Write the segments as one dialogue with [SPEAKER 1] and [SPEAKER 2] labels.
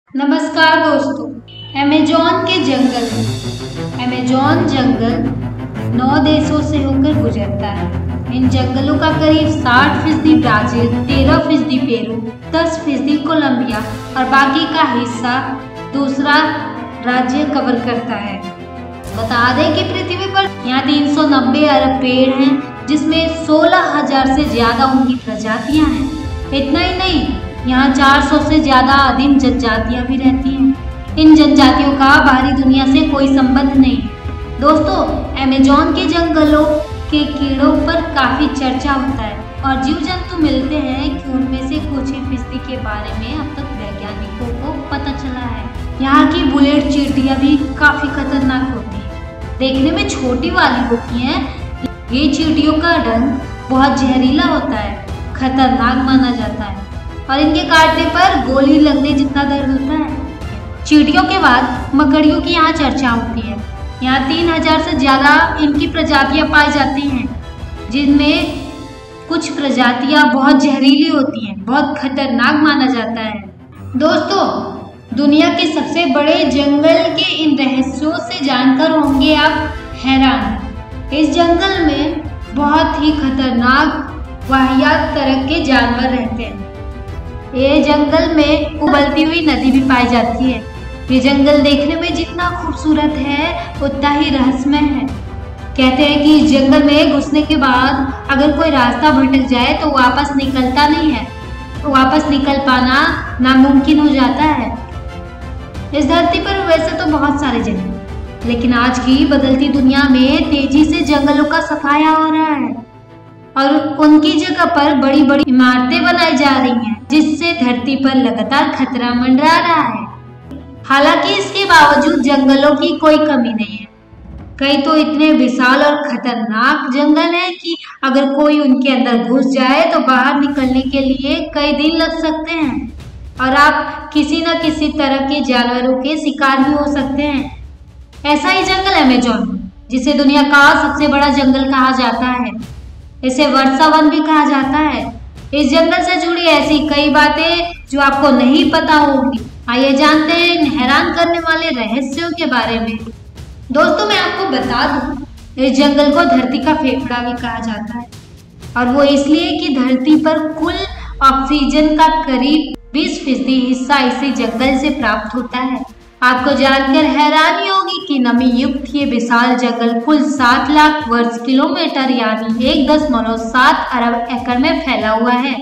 [SPEAKER 1] नमस्कार दोस्तों। अमेज़न के जंगल। अमेज़न जंगल 9 देशों से होकर गुजरता है। इन जंगलों का करीब 60% ब्राजील, 13% पेरू, 10% कोलंबिया और बाकी का हिस्सा दूसरा राज्य कवर करता है। बता दें कि पृथ्वी पर यहाँ 390 अरब पेड़ हैं, जिसमें 16,000 से ज्यादा उनकी प्रजातियां हैं। इतना ही नहीं, यहाँ 400 से ज्यादा आदिम जनजातियां भी रहती हैं। इन जनजातियों का बाहरी दुनिया से कोई संबंध नहीं है। दोस्तों, अमेज़न के जंगलों के कीड़ों पर काफी चर्चा होता है और जीव जंतु मिलते हैं कि उनमें से कुछ ही फिस्ती के बारे में अब तक वैज्ञानिकों को पता चला है। यहाँ की बुलेट चींटियां भी काफी खतरनाक होती हैं। देखने में छोटी वाली होती हैं। ये चींटियों का रंग बहुत जहरीला होता है, खतरनाक माना जाता है और इनके काटने पर गोली लगने जितना दर्द होता है। चींटियों के बाद मकड़ियों की यहाँ चर्चा होती है। यहाँ 3,000 से ज्यादा इनकी प्रजातियां पाई जाती हैं, जिनमें कुछ प्रजातियां बहुत जहरीली होती हैं, बहुत खतरनाक माना जाता है। दोस्तों, दुनिया के सबसे बड़े जंगल के इन रहस्यों से जानकर होंगे आप हैरान। इस जंगल में बहुत ही खतरनाक वाहियात तरह के जानवर रहते हैं। ये जंगल में उबलती हुई नदी भी पाई जाती है। ये जंगल देखने में जितना खूबसूरत है उतना ही रहस्यमय है। कहते हैं कि इस जंगल में घुसने के बाद अगर कोई रास्ता भटक जाए तो वापस निकलता नहीं है, तो वापस निकल पाना नामुमकिन हो जाता है। इस धरती पर वैसे तो बहुत सारे जंगल, लेकिन आज की बदलती दुनिया में तेजी से जंगलों का सफाया हो रहा है और उनकी जगह पर बड़ी बड़ी इमारतें बनाई जा रही हैं, जिससे धरती पर लगातार खतरा मंडरा रहा है। हालांकि इसके बावजूद जंगलों की कोई कमी नहीं है। कई तो इतने विशाल और खतरनाक जंगल हैं कि अगर कोई उनके अंदर घुस जाए तो बाहर निकलने के लिए कई दिन लग सकते हैं और आप किसी न किसी तरह के जानवरों के शिकार भी हो सकते हैं। ऐसा ही जंगल अमेज़न, जिसे दुनिया का सबसे बड़ा जंगल कहा जाता है, इसे वर्षा वन भी कहा जाता है। इस जंगल से जुड़ी ऐसी कई बातें जो आपको नहीं पता होगी। आइए जानते हैं इन हैरान करने वाले रहस्यों के बारे में। दोस्तों, मैं आपको बता दूं, इस जंगल को धरती का फेफड़ा भी कहा जाता है और वो इसलिए कि धरती पर कुल ऑक्सीजन का करीब 20% हिस्सा इसी जंगल से प्राप्त होता है। आपको जानकर हैरानी होगी कि नमी युक्त ये विशाल जंगल कुल 7 लाख वर्ग किलोमीटर यानी 1.7 अरब एकड़ में फैला हुआ है।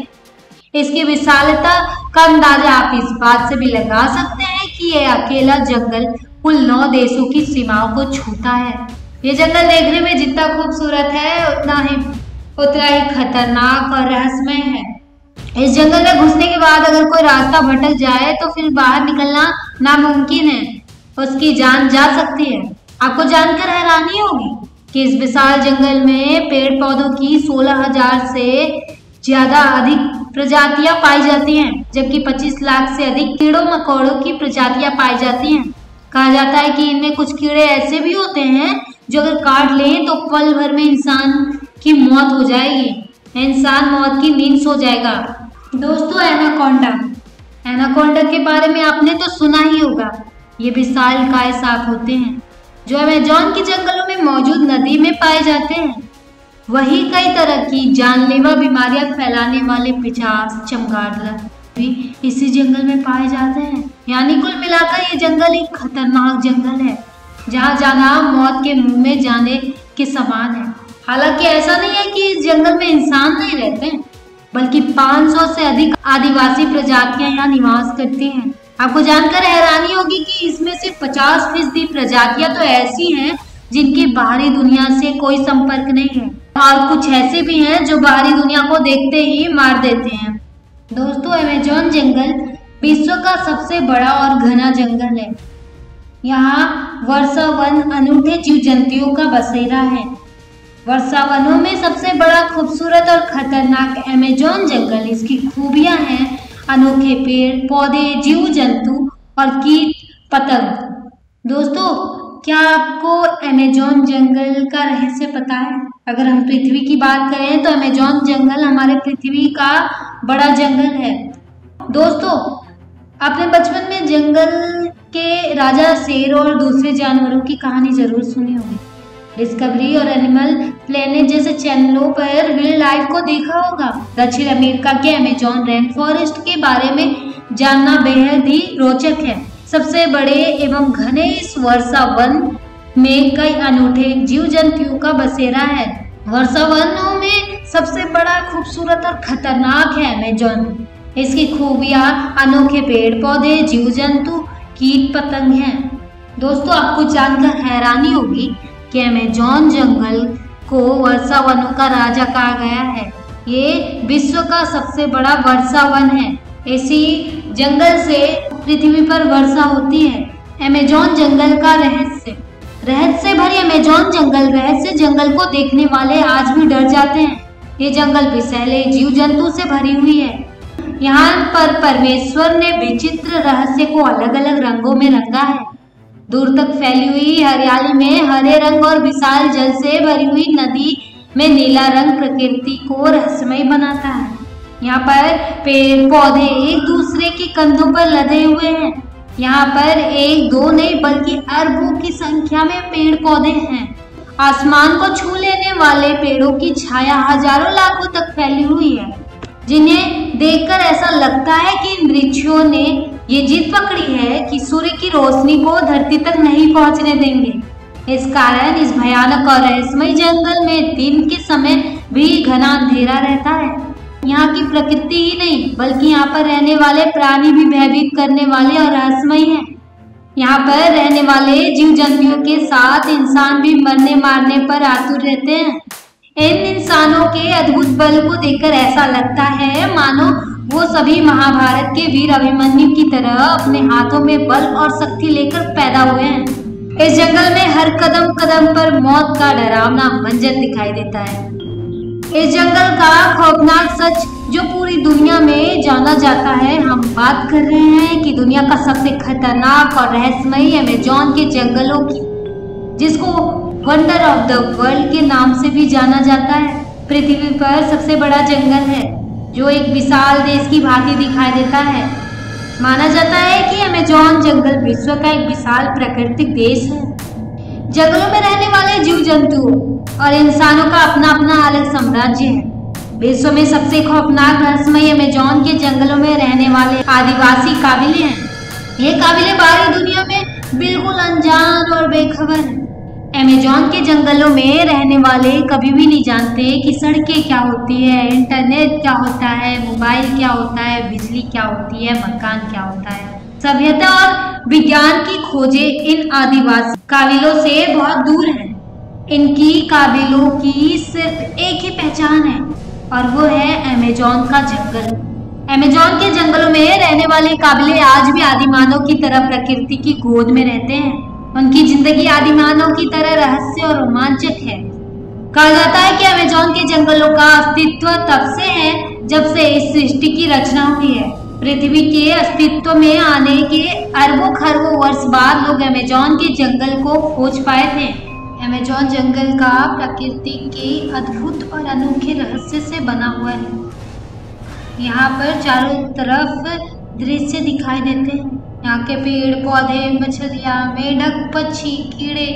[SPEAKER 1] इसकी विशालता का अंदाजा आप इस बात से भी लगा सकते हैं कि यह अकेला जंगल कुल 9 देशों की सीमाओं को छूता है। ये जंगल देखने में जितना खूबसूरत है उतना ही खतरनाक और रहस्यमय है। इस जंगल में घुसने के बाद अगर कोई रास्ता भटक जाए तो फिर बाहर निकलना नामुमकिन है, उसकी जान जा सकती है। आपको जानकर हैरानी होगी कि इस विशाल जंगल में पेड़ पौधों की 16,000 से ज्यादा अधिक प्रजातियां पाई जाती हैं, जबकि 25 लाख से अधिक कीड़ों मकोड़ों की प्रजातियां पाई जाती हैं। कहा जाता है कि इनमें कुछ कीड़े ऐसे भी होते हैं जो अगर काट लें तो पल भर में इंसान की मौत हो जाएगी, इंसान मौत की नींद सो जाएगा। दोस्तों, एनाकोंडा के बारे में आपने तो सुना ही होगा। ये विशालकाय सांप होते हैं जो अमेज़न के जंगलों में मौजूद नदी में पाए जाते हैं। वही कई तरह की जानलेवा बीमारियां फैलाने वाले पिशाच, चमगादड़ भी इसी जंगल में पाए जाते हैं। यानी कुल मिलाकर ये जंगल एक खतरनाक जंगल है, जहाँ जाना मौत के मुंह में जाने के समान है। हालांकि ऐसा नहीं है कि इस जंगल में इंसान नहीं रहते हैं, बल्कि 500 से अधिक आदिवासी प्रजातियां यहाँ निवास करती हैं। आपको जानकर हैरानी होगी कि इसमें से 50% प्रजातियां तो ऐसी हैं जिनकी बाहरी दुनिया से कोई संपर्क नहीं है और कुछ ऐसे भी हैं जो बाहरी दुनिया को देखते ही मार देते हैं। दोस्तों, अमेज़न जंगल विश्व का सबसे बड़ा और घना जंगल है। यहाँ वर्षा वन अनूठे जीव जंतुओं का बसेरा है। वर्षा वनों में सबसे बड़ा, खूबसूरत और खतरनाक अमेज़न जंगल। इसकी खूबियां हैं अनोखे पेड़ पौधे, जीव जंतु और कीट पतंग। दोस्तों, क्या आपको अमेज़न जंगल का रहस्य पता है? अगर हम पृथ्वी की बात करें तो अमेज़न जंगल हमारे पृथ्वी का बड़ा जंगल है। दोस्तों, आपने बचपन में जंगल के राजा शेर और दूसरे जानवरों की कहानी जरूर सुनी होगी। डिस्कवरी और एनिमल प्लेनेट जैसे चैनलों पर वाइल्ड लाइफ को देखा होगा। दक्षिण अमेरिका के अमेज़न रेन फॉरेस्ट के बारे में जानना बेहद ही रोचक है। सबसे बड़े एवं घने इस वर्षा वन में कई अनूठे जीव जंतुओं का बसेरा है। वर्षा वनों में सबसे बड़ा, खूबसूरत और खतरनाक है अमेज़न। इसकी खूबियां अनोखे पेड़ पौधे, जीव जंतु, कीट पतंग हैं। दोस्तों, आपको जानकर हैरानी होगी कि अमेज़न जंगल को वर्षा वनों का राजा कहा गया है। ये विश्व का सबसे बड़ा वर्षा वन है। इसी जंगल से पृथ्वी पर वर्षा होती है। अमेज़न जंगल का रहस्य भरी अमेज़न जंगल को देखने वाले आज भी डर जाते हैं। ये जंगल विषैले जीव जंतु से भरी हुई है। यहाँ पर परमेश्वर ने विचित्र रहस्य को अलग अलग रंगों में रंगा है। दूर तक फैली हुई हरियाली में हरे रंग और विशाल जल से भरी हुई नदी में नीला रंग प्रकृति को रहस्यमय बनाता है। यहाँ पर पेड़ पौधे एक दूसरे के कंधों पर लदे हुए हैं। यहाँ पर एक दो नहीं बल्कि अरबों की संख्या में पेड़ पौधे हैं। आसमान को छू लेने वाले पेड़ों की छाया हजारों लाखों तक फैली हुई है, जिन्हें देखकर ऐसा लगता है कि इन वृक्षों ने ये जीत पकड़ी है कि सूर्य की रोशनी को धरती तक नहीं पहुंचने देंगे। इस कारण इस भयानक और रहस्यमय जंगल में दिन के समय भी घना अंधेरा रहता है। यहाँ की प्रकृति ही नहीं बल्कि यहाँ पर रहने वाले प्राणी भी भयभीत करने वाले और रहस्यमय हैं। यहाँ पर रहने वाले जीव जंतुओं के साथ इंसान भी मरने मारने पर आतुर रहते हैं। इन इंसानों के अद्भुत बल को देखकर ऐसा लगता है मानो वो सभी महाभारत के वीर अभिमन्यु की तरह अपने हाथों में बल और शक्ति लेकर पैदा हुए हैं। इस जंगल में हर कदम कदम पर मौत का डरावना मंजर दिखाई देता है। इस जंगल का खौफनाक सच जो पूरी दुनिया में जाना जाता है। हम बात कर रहे हैं कि दुनिया का सबसे खतरनाक और रहस्यमय अमेज़न के जंगलों की, जिसको वंडर ऑफ द वर्ल्ड के नाम से भी जाना जाता है। पृथ्वी पर सबसे बड़ा जंगल है जो एक विशाल देश की भांति दिखाई देता है। माना जाता है कि अमेज़न जंगल विश्व का एक विशाल प्राकृतिक देश है। जंगलों में रहने वाले जीव जंतुओं और इंसानों का अपना अपना अलग साम्राज्य है। विश्व में सबसे खौफनाक रहस्यमय अमेज़न के जंगलों में रहने वाले आदिवासी काबिले हैं। ये काबिले बाहरी दुनिया में बिल्कुल अनजान और बेखबर हैं। अमेज़न के जंगलों में रहने वाले कभी भी नहीं जानते कि सड़कें क्या होती है, इंटरनेट क्या होता है, मोबाइल क्या होता है, बिजली क्या होती है, मकान क्या होता है। सभ्यता और विज्ञान की खोजें इन आदिवासी काबिलों से बहुत दूर है। इनकी काबिलों की सिर्फ एक ही पहचान है और वो है अमेज़न का जंगल। अमेज़न के जंगलों में रहने वाले काबिले आज भी आदिमानव की तरह प्रकृति की गोद में रहते हैं। उनकी जिंदगी आदिमानव की तरह रहस्य और रोमांचक है। कहा जाता है कि अमेज़न के जंगलों का अस्तित्व तब से है जब से इस सृष्टि की रचना हुई है। पृथ्वी के अस्तित्व में आने के अरबों खरबों वर्ष बाद लोग अमेज़न के जंगल को खोज पाए थे। अमेज़न जंगल का प्रकृति के अद्भुत और अनोखे रहस्य से बना हुआ है। यहाँ पर चारों तरफ दृश्य दिखाई देते हैं। यहाँ के पेड़ पौधे, मछलियाँ, मेढक, पक्षी, कीड़े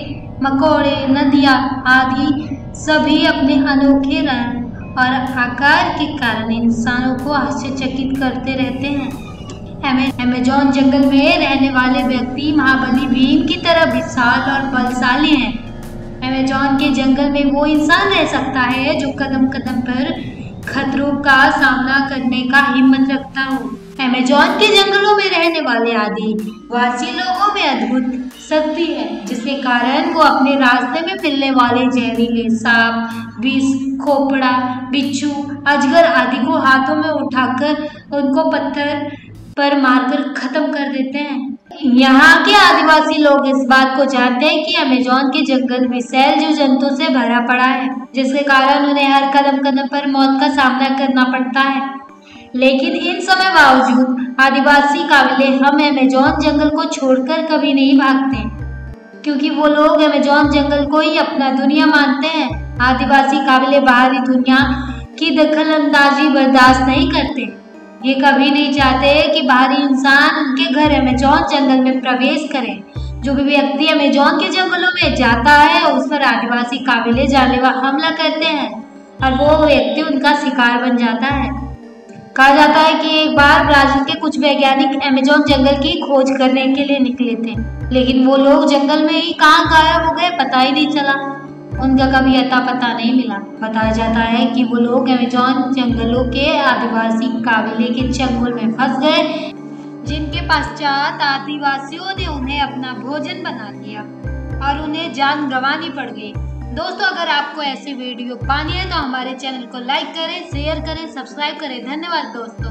[SPEAKER 1] मकोड़े, नदियाँ आदि सभी अपने अनोखे रंग और आकार के कारण इंसानों को आश्चर्यचकित करते रहते हैं। अमेज़न जंगल में रहने वाले व्यक्ति महाबली भीम की तरह विशाल और बलशाली हैं। अमेज़न के जंगल में वो इंसान रह सकता है जो कदम कदम पर खतरों का सामना करने का हिम्मत रखता हो। अमेज़न के जंगलों में रहने वाले आदिवासी लोगों में अद्भुत शक्ति है, जिसके कारण वो अपने रास्ते में मिलने वाले जहरीले सांप, विष, खोपड़ा, बिच्छू, अजगर आदि को हाथों में उठाकर उनको पत्थर पर मारकर खत्म कर देते हैं। यहाँ के आदिवासी लोग इस बात को जानते हैं कि अमेज़न के जंगल विशाल जीव जंतु से भरा पड़ा है, जिसके कारण उन्हें हर कदम कदम पर मौत का सामना करना पड़ता है। लेकिन इन समय बावजूद आदिवासी काबिले हम अमेज़न जंगल को छोड़कर कभी नहीं भागते, क्योंकि वो लोग अमेज़न जंगल को ही अपना दुनिया मानते हैं। आदिवासी काबिले बाहरी दुनिया की दखल अंदाजी बर्दाश्त नहीं करते। ये कभी नहीं चाहते कि बाहरी इंसान उनके घर अमेजोन जंगल में प्रवेश करें। जो भी व्यक्ति अमेजोन के जंगलों में जाता है उस पर आदिवासी काबिले जानलेवा हमला करते हैं और वो व्यक्ति उनका शिकार बन जाता है। कहा जाता है कि एक बार ब्राजील के कुछ वैज्ञानिक अमेजोन जंगल की खोज करने के लिए निकले थे, लेकिन वो लोग जंगल में ही कहाँ गायब हो गए पता ही नहीं चला। उनका कभी अता पता नहीं मिला। बताया जाता है कि वो लोग अमेजोन जंगलों के आदिवासी काबिले के चंगुल में फंस गए, जिनके पश्चात आदिवासियों ने उन्हें अपना भोजन बना लिया और उन्हें जान गंवानी पड़ गई। दोस्तों, अगर आपको ऐसे वीडियो पानी है तो हमारे चैनल को लाइक करें, शेयर करें, सब्सक्राइब करें। धन्यवाद दोस्तों।